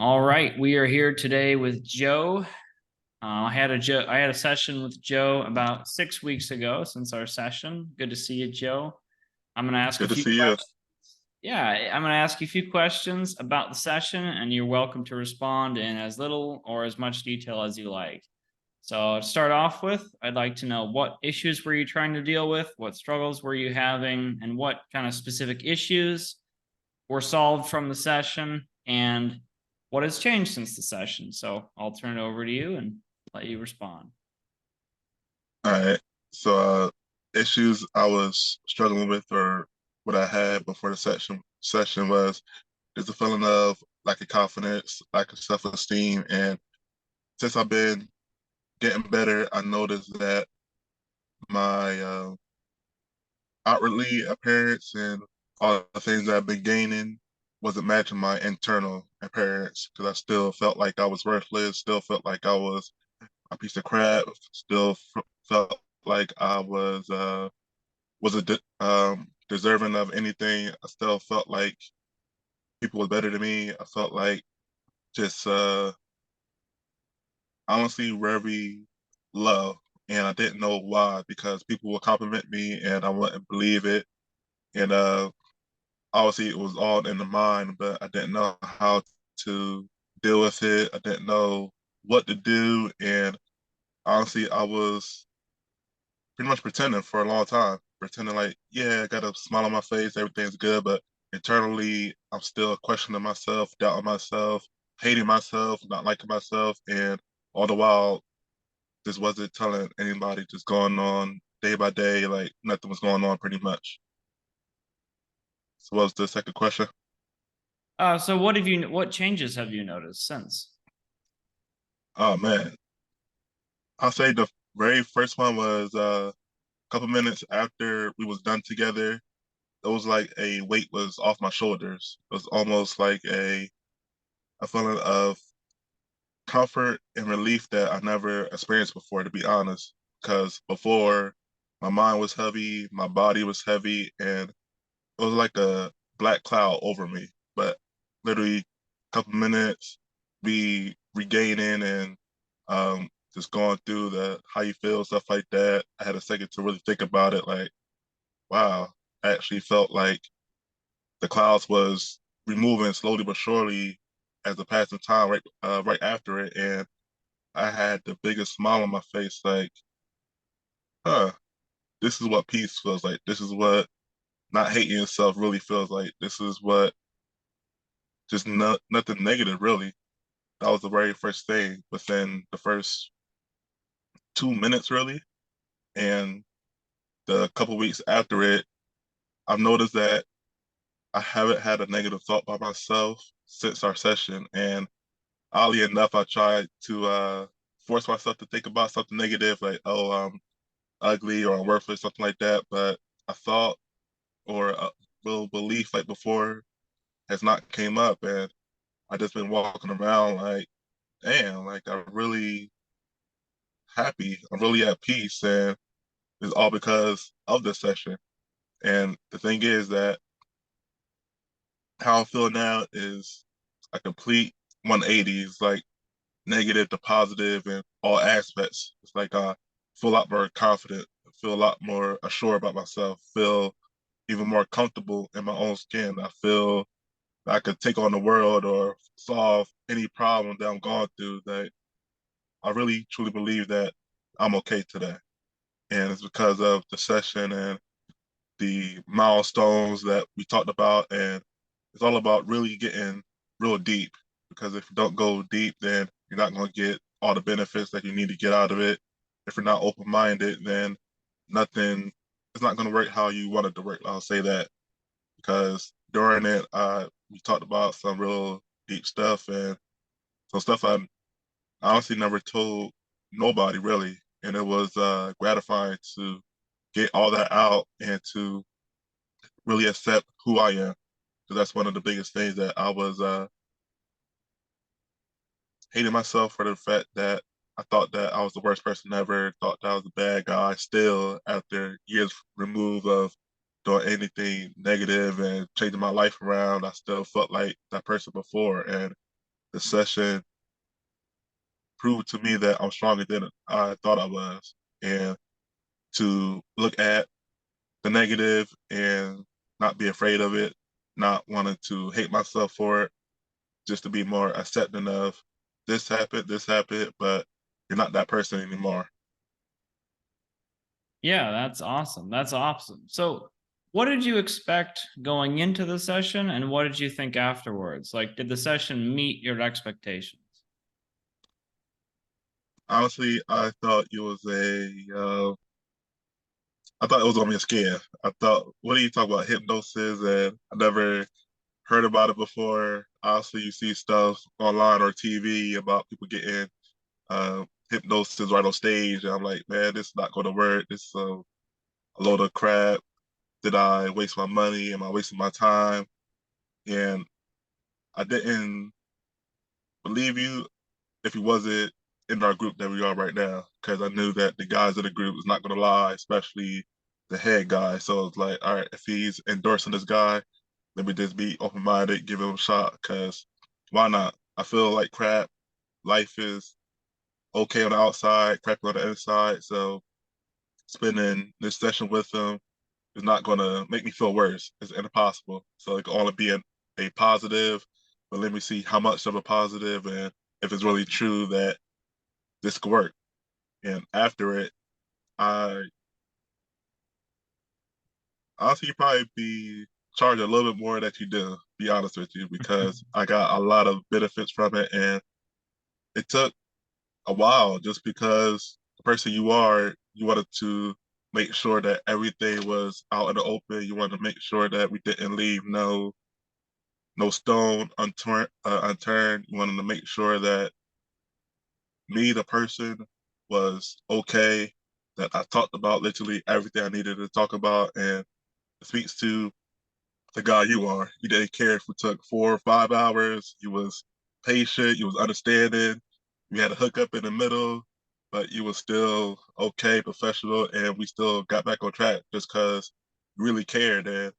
All right, we are here today with Joe. I had a session with Joe about 6 weeks ago since our session. Good to see you, Joe. I'm going to ask a Good to few see you. questions. Yeah, I'm going to ask you a few questions about the session, and you're welcome to respond in as little or as much detail as you like. So, to start off with, I'd like to know what issues were you trying to deal with, what struggles were you having, and what kind of specific issues were solved from the session, and what has changed since the session. So I'll turn it over to you and let you respond. All right. So, issues I was struggling with, or what I had before the session was just a feeling of lack of confidence, lack of self-esteem, and since I've been getting better, I noticed that my outwardly appearance and all the things that I've been gaining wasn't matching my internal appearance because I still felt like I was worthless, still felt like I was a piece of crap, still felt like I wasn't deserving of anything. I still felt like people was better than me. I felt like just honestly very low, and I didn't know why because people would compliment me and I wouldn't believe it, and obviously it was all in the mind, but I didn't know how to deal with it. I didn't know what to do, and honestly, I was pretty much pretending for a long time, pretending like, yeah, I got a smile on my face, everything's good, but internally, I'm still questioning myself, doubting myself, hating myself, not liking myself, and all the while, just wasn't telling anybody, just going on day by day, like nothing was going on pretty much. So what was the second question? So what changes have you noticed since? Oh man, I'll say the very first one was a couple minutes after we was done together. It was like a weight was off my shoulders. It was almost like a feeling of comfort and relief that I never experienced before, to be honest. Because before, my mind was heavy, my body was heavy, and it was like a black cloud over me. But literally, a couple minutes, we regaining and just going through the how you feel, stuff like that. I had a second to really think about it. Like, wow, I actually felt like the clouds was removing slowly but surely as the passing time right after it, and I had the biggest smile on my face, like, huh, this is what peace feels like. This is what not hating yourself really feels like. This is what just nothing negative really. That was the very first thing within the first 2 minutes really, and the couple weeks after it, I've noticed that I haven't had a negative thought by myself since our session, and oddly enough, I tried to force myself to think about something negative, like, oh, I'm ugly or I'm worthless, something like that. But a thought or a little belief like before has not came up, and I just been walking around like, damn, like I'm really happy, I'm really at peace, and it's all because of this session. And the thing is that how I feel now is a complete 180. It's like negative to positive in all aspects. It's like I feel a lot more confident, feel a lot more assured about myself, feel even more comfortable in my own skin. I feel I could take on the world or solve any problem that I'm going through. That I really truly believe that I'm okay today. And it's because of the session and the milestones that we talked about. And it's all about really getting real deep. Because if you don't go deep, then you're not going to get all the benefits that you need to get out of it. If you're not open minded, then nothing, it's not going to work how you want it to work. I'll say that because during it, we talked about some real deep stuff and some stuff I honestly never told nobody really. And it was gratifying to get all that out and to really accept who I am. Because that's one of the biggest things that I was hating myself for the fact that I thought that I was the worst person ever, thought that I was a bad guy. Still, after years removed of doing anything negative and changing my life around, I still felt like that person before. And the session proved to me that I'm stronger than I thought I was, and to look at the negative and not be afraid of it, not wanting to hate myself for it, just to be more accepting of this happened, but you're not that person anymore. Yeah, that's awesome. That's awesome. So, what did you expect going into the session and what did you think afterwards? Like, did the session meet your expectations? Honestly, I thought it was gonna be a scam. I thought, what do you talk about hypnosis? And I never heard about it before. Obviously, you see stuff online or TV about people getting hypnosis right on stage, and I'm like, man, this is not going to work. This is a load of crap. Did I waste my money? Am I wasting my time? And I didn't believe you if you wasn't in our group that we are right now, because I knew that the guys in the group was not going to lie, especially the head guy. So it's like, all right, if he's endorsing this guy, let me just be open minded, give him a shot, because why not? I feel like crap. Life is okay on the outside, crappy on the inside. So spending this session with him is not going to make me feel worse. It's impossible. So it can only be a positive, but let me see how much of a positive and if it's really true that this could work. And after it, I honestly you probably be charged a little bit more that you do, be honest with you, because I got a lot of benefits from it. And it took a while just because the person you are, you wanted to make sure that everything was out in the open. You wanted to make sure that we didn't leave no stone unturned. You wanted to make sure that me, the person, was okay. That I talked about literally everything I needed to talk about, and it speaks to the guy you are. You didn't care if it took 4 or 5 hours. You was patient. You was understanding. We had a hookup in the middle, but you was still okay, professional, and we still got back on track just because you really cared. And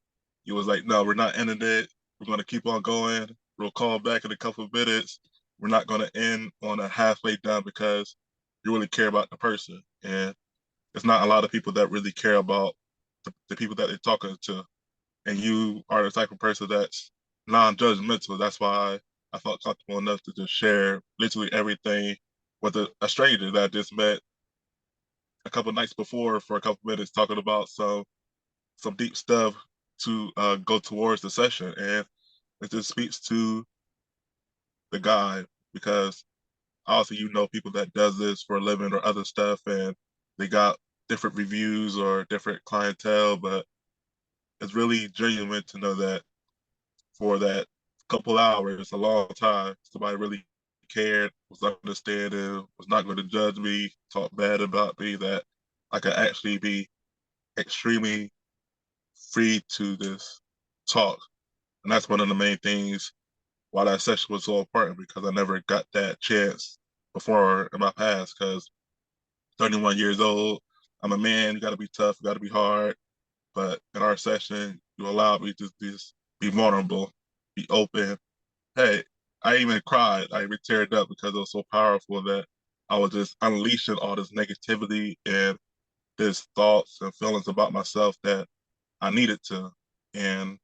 you was like, no, we're not ending it. We're going to keep on going. We'll call back in a couple of minutes. We're not going to end on a halfway done because you really care about the person. And it's not a lot of people that really care about the people that they're talking to, and you are the type of person that's non-judgmental. That's why I felt comfortable enough to just share literally everything with a stranger that I just met a couple nights before for a couple minutes, talking about some deep stuff to go towards the session. And it just speaks to the guy, because obviously you know people that does this for a living or other stuff, and they got different reviews or different clientele, but it's really genuine to know that for that couple hours, a long time, somebody really cared, was understanding, was not going to judge me, talk bad about me, that I could actually be extremely free to this talk. And that's one of the main things why that session was so important, because I never got that chance before in my past. Because 31 years old, I'm a man, you got to be tough, you got to be hard. But in our session, you allowed me to just be vulnerable, be open. Hey, I even cried. I even teared up because it was so powerful that I was just unleashing all this negativity and this thoughts and feelings about myself that I needed to. And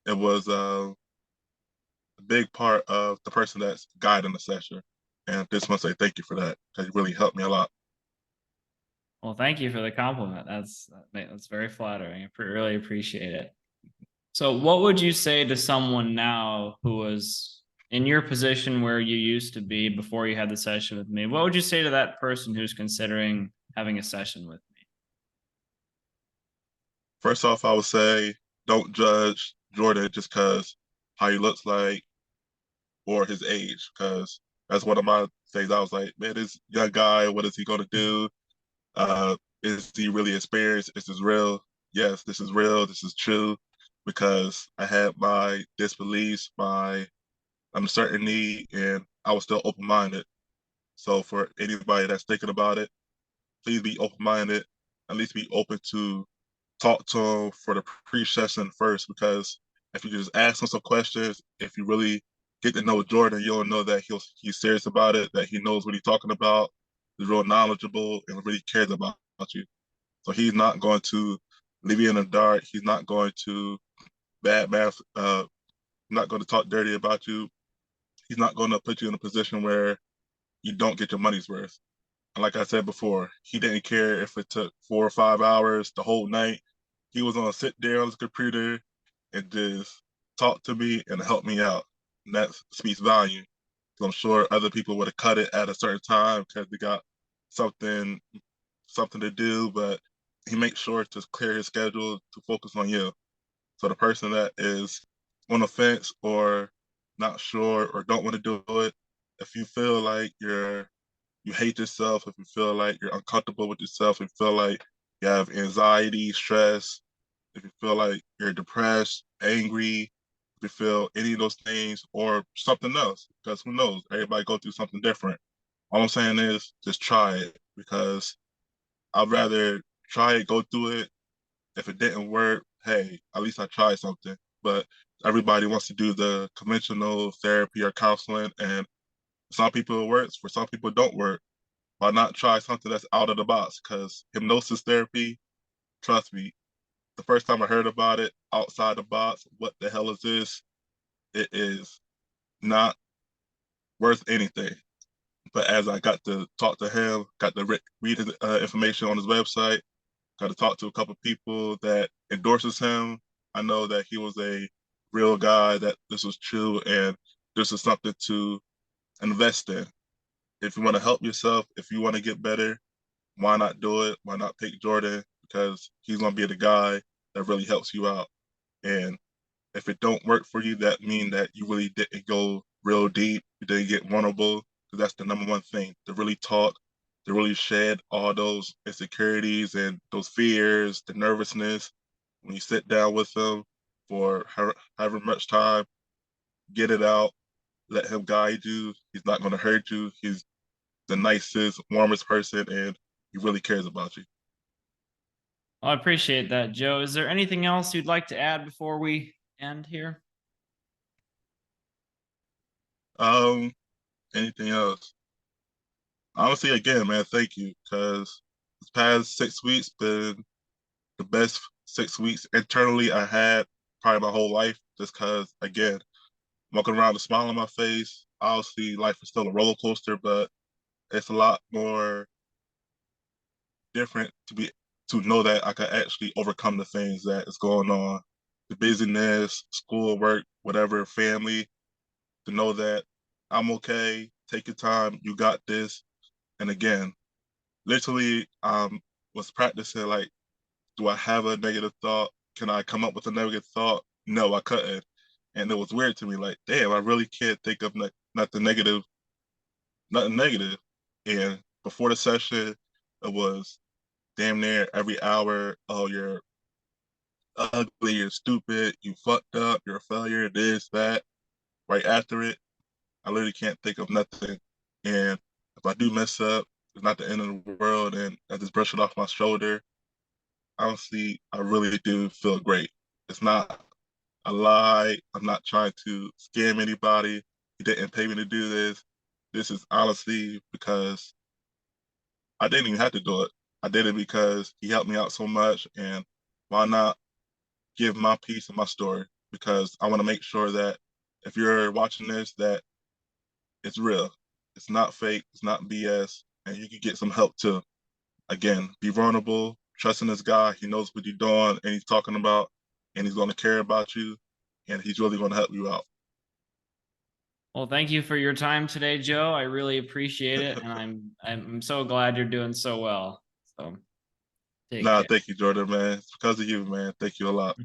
it was a big part of the person that's guiding the session. And I just want to say thank you for that, because you really helped me a lot. Well, thank you for the compliment. That's very flattering. Really appreciate it. So, what would you say to someone now who was in your position where you used to be before you had the session with me? What would you say to that person who's considering having a session with me? First off, I would say don't judge Jordan just because how he looks like or his age, because that's one of my things. I was like, man, this young guy, what is he going to do? Is he really experienced? Is this real? Yes, this is real. This is true, because I had my disbeliefs, my uncertainty, and I was still open minded. So for anybody that's thinking about it, please be open minded. At least be open to talk to him for the pre-session first, because if you just ask him some questions, if you really get to know Jordan, you'll know that he's serious about it, that he knows what he's talking about, he's real knowledgeable, and really cares about you. So he's not going to leave you in the dark. He's not going to not going to talk dirty about you. He's not going to put you in a position where you don't get your money's worth. And like I said before, he didn't care if it took 4 or 5 hours, the whole night. He was going to sit there on his computer and just talk to me and help me out. And that speaks volume. So I'm sure other people would have cut it at a certain time because they got something to do, but he makes sure to clear his schedule to focus on you. So the person that is on the fence or not sure or don't want to do it, if you feel like you hate yourself, if you feel like you're uncomfortable with yourself, if you feel like you have anxiety, stress, if you feel like you're depressed, angry, if you feel any of those things or something else, because who knows, everybody go through something different. All I'm saying is just try it, because I'd rather try it, go through it. If it didn't work, hey, at least I tried something. But everybody wants to do the conventional therapy or counseling, and some people it works, for some people it don't work. Why not try something that's out of the box? Because hypnosis therapy, trust me, the first time I heard about it, outside the box, what the hell is this? It is not worth anything. But as I got to talk to him, got to read his information on his website, got to talk to a couple people that endorses him, I know that he was a real guy, that this was true, and this is something to invest in. If you want to help yourself, if you want to get better, why not do it? Why not pick Jordan? Because he's going to be the guy that really helps you out. And if it don't work for you, that means that you really didn't go real deep. You didn't get vulnerable. Because that's the number one thing, to really talk, to really shed all those insecurities and those fears, the nervousness. When you sit down with him for however much time, get it out, let him guide you. He's not going to hurt you. He's the nicest, warmest person, and he really cares about you. Well, I appreciate that, Joe. Is there anything else you'd like to add before we end here? Um, Anything else? Honestly, again, man, thank you, because this past 6 weeks been the best 6 weeks internally I had probably my whole life. Just because, again, walking around with a smile on my face. Obviously, life is still a roller coaster, but it's a lot more different to know that I can actually overcome the things that is going on, the busyness, school, work, whatever, family. To know that I'm okay. Take your time. You got this. And again, literally, was practicing like, do I have a negative thought? Can I come up with a negative thought? No, I couldn't. And it was weird to me, like, damn, I really can't think of nothing negative, nothing negative. And before the session, it was damn near every hour, oh, you're ugly, you're stupid, you fucked up, you're a failure, this, that. Right after it, I literally can't think of nothing. And if I do mess up, it's not the end of the world, and I just brush it off my shoulder. Honestly, I really do feel great. It's not a lie. I'm not trying to scam anybody. He didn't pay me to do this. This is honestly because I didn't even have to do it. I did it because he helped me out so much, and why not give my piece of my story? Because I want to make sure that if you're watching this, that it's real. It's not fake. It's not BS, and you can get some help too. Again, be vulnerable, trust in this guy. He knows what you're doing and he's talking about, and he's going to care about you, and he's really going to help you out. Well, thank you for your time today, Joe. I really appreciate it, and I'm so glad you're doing so well. So take Nah, care. thank you, Jordan, man. It's because of you, man. Thank you a lot.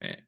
Okay.